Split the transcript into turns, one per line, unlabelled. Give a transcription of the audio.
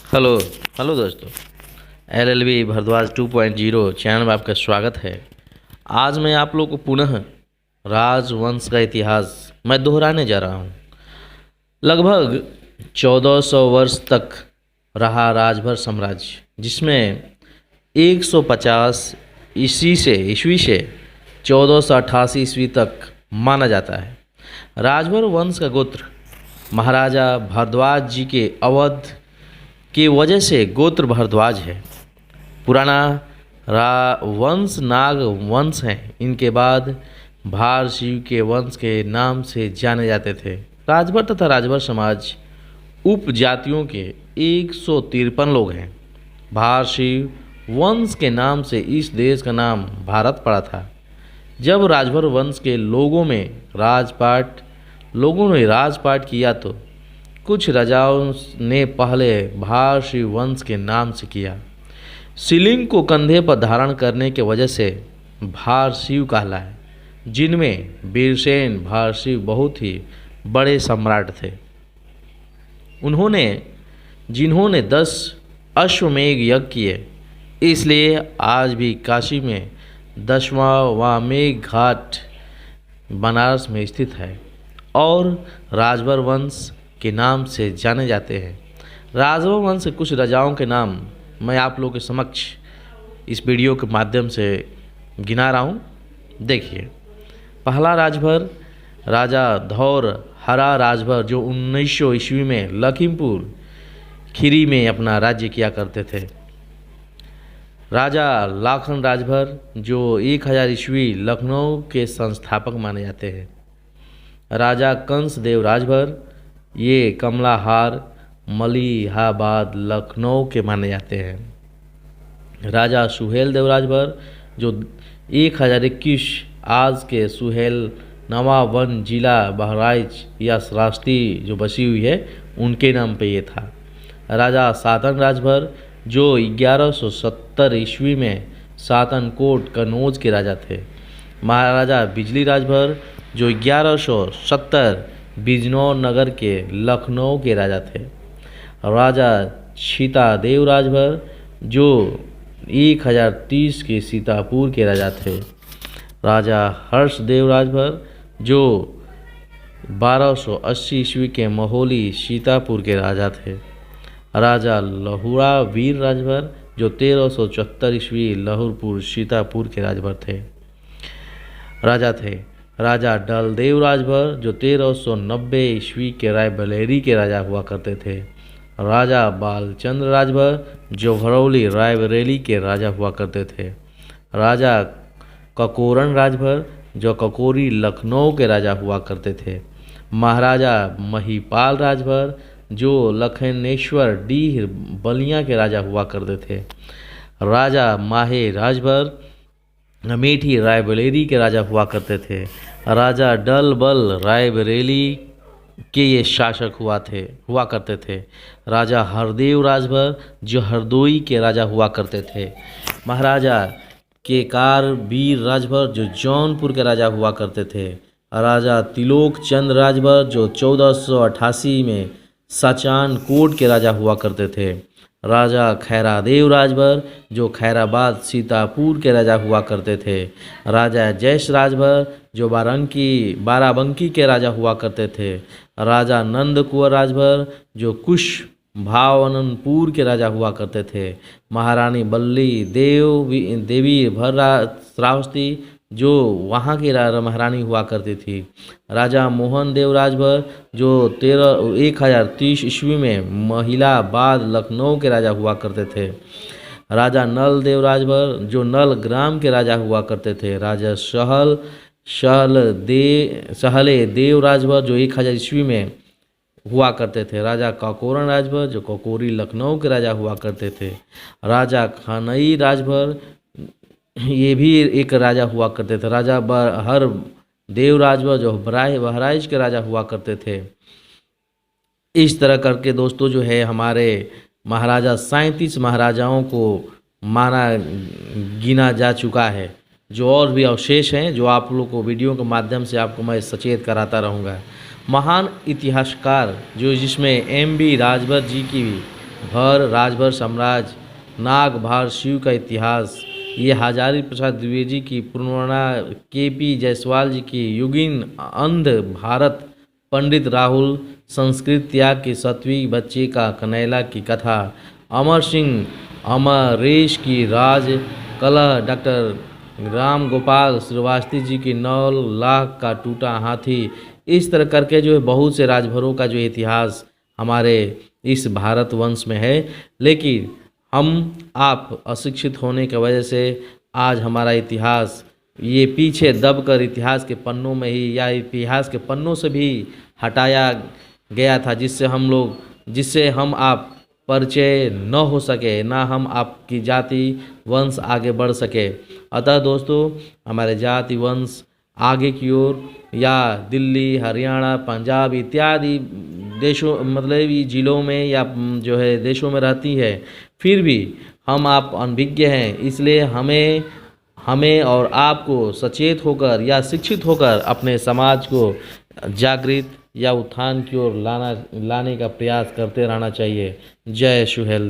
Hello hello दोस्तों। LLB Bhardwaj 2.0 channel में आपका स्वागत है। आज मैं आप लोग को पुनः राजवंश का इतिहास मैं दोहराने जा रहा हूँ। लगभग 1400 वर्ष तक रहा राजभर साम्राज्य, जिसमें 150 ईस्वी से 1488 ईस्वी तक माना जाता है। राजभर वंश का गोत्र महाराजा भारद्वाज जी के अवध की वजह से गोत्र भारद्वाज है। पुराना वंश नाग वंश है। इनके बाद भार शिव के वंश के नाम से जाने जाते थे। राजभर तथा राजभर समाज उपजातियों के 153 लोग हैं। भार शिव वंश के नाम से इस देश का नाम भारत पड़ा था। जब राजभर वंश के लोगों ने राजपाट किया तो कुछ राजाओं ने पहले भार शिव वंश के नाम से किया। शिवलिंग को कंधे पर धारण करने के वजह से भार शिव कहलाए, जिनमें वीरसेन भार शिव बहुत ही बड़े सम्राट थे। जिन्होंने 10 अश्वमेध यज्ञ किए, इसलिए आज भी काशी में 10वां घाट बनारस में स्थित है और राजभर वंश के नाम से जाने जाते हैं। राजभर वंश के कुछ राजाओं के नाम मैं आप लोगों के समक्ष इस वीडियो के माध्यम से गिना रहा हूँ। देखिए, पहला राजभर राजा धौर हरा राजभर, जो 1900 ईस्वी में लखीमपुर खीरी में अपना राज्य किया करते थे। राजा लाखन राजभर, जो 1000 ईस्वी लखनऊ के संस्थापक माने जाते हैं। राजा कंसदेव राजभर, ये कमलाहार मलिहाबाद लखनऊ के माने जाते हैं। राजा सुहेल देव राजभर, जो 1021 आज के सुहेल नवाबन जिला बहराइच या श्रावस्ती जो बसी हुई है, उनके नाम पे ये था। राजा सातन राजभर, जो 1170 ईस्वी में सातनकोट कन्नौज के राजा थे। महाराजा बिजली राजभर, जो 1170 बिजनौर नगर के लखनऊ के राजा थे। राजा सीतादेव राजभर, जो 1030 के सीतापुर के राजा थे। राजा हर्षदेव राजभर, जो 1280 ईस्वी के महोली सीतापुर के राजा थे। राजा लहुरा वीर राजभर, जो 1374 ईस्वी लहुरपुर सीतापुर के राजभर थे राजा थे। राजा डलदेव राजभर, जो 1390 ईस्वी के रायबरेली के राजा हुआ करते थे। राजा बालचंद्र राजभर, जो भरौली रायबरेली के राजा हुआ करते थे। राजा ककोरन राजभर, जो ककोरी लखनऊ के राजा हुआ करते थे। महाराजा महिपाल राजभर, जो लखनेश्वर डीह बलिया के राजा हुआ करते थे। राजा माहे राजभर, अमेठी रायबरेली के राजा हुआ करते थे। राजा डल बल रायबरेली के ये शासक हुआ करते थे। राजा हरदेव राजभर, जो हरदोई के राजा हुआ करते थे। महाराजा केकार वीर राजभर, जो जौनपुर के राजा हुआ करते थे। राजा तिलोक चंद राजभर, जो 1488 में साचान कोट के राजा हुआ करते थे। राजा खैरादेव राजभर, जो खैराबाद सीतापुर के राजा हुआ करते थे। राजा जैश राजभर, जो बाराबंकी के राजा हुआ करते थे। राजा नंद कुंवर राजभर, जो कुश भावनपुर के राजा हुआ करते थे। महारानी बल्ली देवी भर श्रावस्ती, जो वहाँ की महारानी हुआ करती थी। राजा मोहन देव राजभर, जो 1030 ईस्वी में महिलाबाद लखनऊ के राजा हुआ करते थे। राजा नल देव राजभर, जो नल ग्राम के राजा हुआ करते थे। राजा सहले देव राजभर, जो 1000 ईस्वी में हुआ करते थे। राजा ककोरन राजभर, जो ककोरी लखनऊ के राजा हुआ करते थे। राजा खनई राजभर, ये भी एक राजा हुआ करते थे। राजा हर देव राजभर, जो बहराइच के राजा हुआ करते थे। इस तरह करके दोस्तों जो है हमारे महाराजा 37 महाराजाओं को गिना जा चुका है। जो और भी अवशेष हैं, जो आप लोग को वीडियो के माध्यम से आपको मैं सचेत कराता रहूँगा। महान इतिहासकार जिसमें M.B. राजभर जी की भी भर राजभर साम्राज्य, नाग भार शिव का इतिहास, ये हजारी प्रसाद द्विवेदी की पूर्णिमा, केपी जायसवाल जी की युगिन अंध भारत, पंडित राहुल संस्कृत त्याग की 7वीं बच्चे का कनैला की कथा, अमर सिंह अमरेश की राज कला, डॉक्टर राम गोपाल श्रीवास्तव जी की 9 लाख का टूटा हाथी। इस तरह करके जो है बहुत से राजभरों का जो इतिहास हमारे इस भारत वंश में है। लेकिन हम आप अशिक्षित होने की वजह से आज हमारा इतिहास ये पीछे दबकर इतिहास के पन्नों में ही या इतिहास के पन्नों से भी हटाया गया था, जिससे हम आप परिचय न हो सके, ना हम आपकी जाति वंश आगे बढ़ सके। अतः दोस्तों, हमारे जाति वंश आगे की ओर या दिल्ली, हरियाणा, पंजाब इत्यादि देशों मतलब जिलों में या जो है देशों में रहती है, फिर भी हम आप अनभिज्ञ हैं। इसलिए हमें और आपको सचेत होकर या शिक्षित होकर अपने समाज को जागृत या उत्थान की ओर लाने का प्रयास करते रहना चाहिए। जय सुहेलदेव।